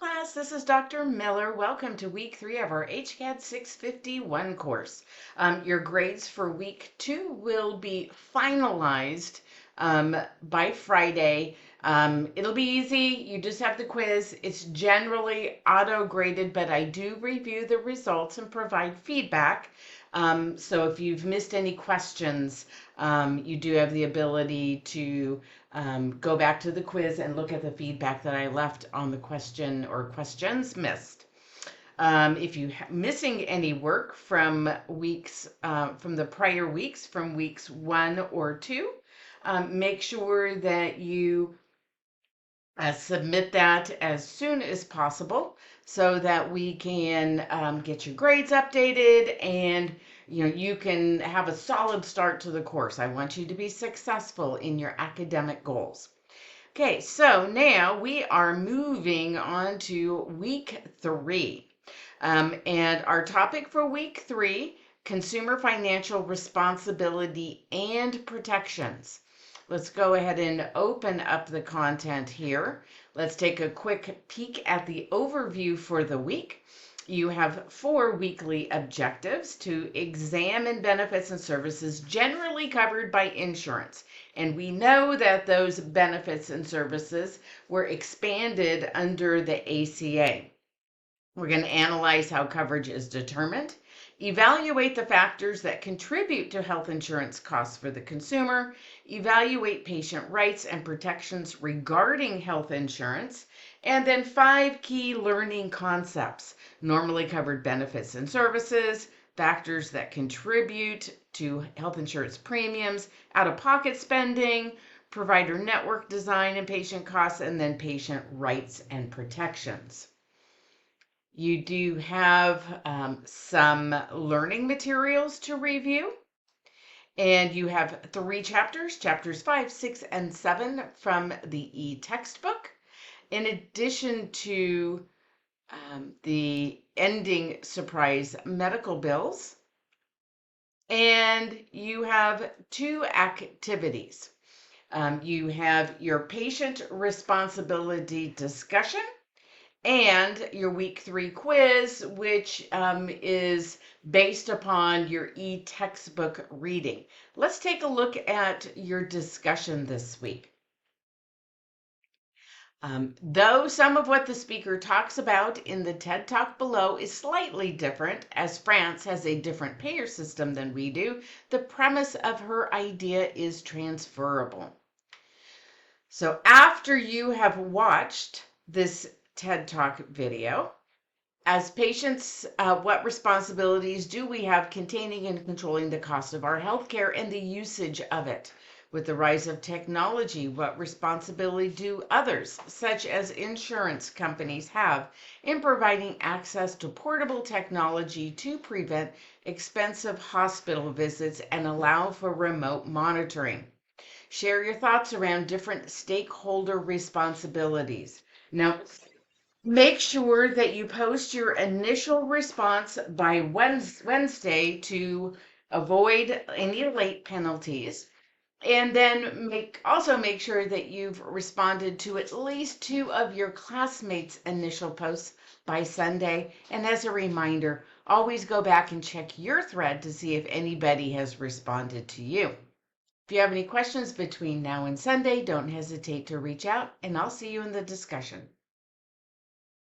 Class, this is Dr. Miller. Welcome to week 3 of our HCAD651 course. Your grades for week 2 will be finalized by Friday. It'll be easy. You just have the quiz. It's generally auto-graded, but I do review the results and provide feedback. So if you've missed any questions, you do have the ability to go back to the quiz and look at the feedback that I left on the question or questions missed. If you're missing any work from from the prior weeks, from weeks 1 or 2, make sure that you submit that as soon as possible so that we can get your grades updated and you can have a solid start to the course. I want you to be successful in your academic goals. Okay, so now we are moving on to week 3. And our topic for week 3, consumer financial responsibility and protections. Let's go ahead and open up the content here. Let's take a quick peek at the overview for the week. You have 4 weekly objectives: to examine benefits and services generally covered by insurance. And we know that those benefits and services were expanded under the ACA. We're going to analyze how coverage is determined, evaluate the factors that contribute to health insurance costs for the consumer, evaluate patient rights and protections regarding health insurance, and then 5 key learning concepts: normally covered benefits and services, factors that contribute to health insurance premiums, out-of-pocket spending, provider network design and patient costs, and then patient rights and protections. You do have some learning materials to review, and you have 3 chapters, chapters 5, 6, and 7 from the e-textbook, in addition to the ending surprise medical bills. And you have 2 activities. You have your patient responsibility discussion and your week 3 quiz, which is based upon your e-textbook reading. Let's take a look at your discussion this week. Though some of what the speaker talks about in the TED Talk below is slightly different, as France has a different payer system than we do, the premise of her idea is transferable. So after you have watched this TED Talk video, as patients, what responsibilities do we have containing and controlling the cost of our healthcare and the usage of it? With the rise of technology, what responsibility do others, such as insurance companies, have in providing access to portable technology to prevent expensive hospital visits and allow for remote monitoring? Share your thoughts around different stakeholder responsibilities. Now, make sure that you post your initial response by Wednesday to avoid any late penalties. And then also make sure that you've responded to at least 2 of your classmates' initial posts by Sunday. And as a reminder, always go back and check your thread to see if anybody has responded to you. If you have any questions between now and Sunday, don't hesitate to reach out, and I'll see you in the discussion.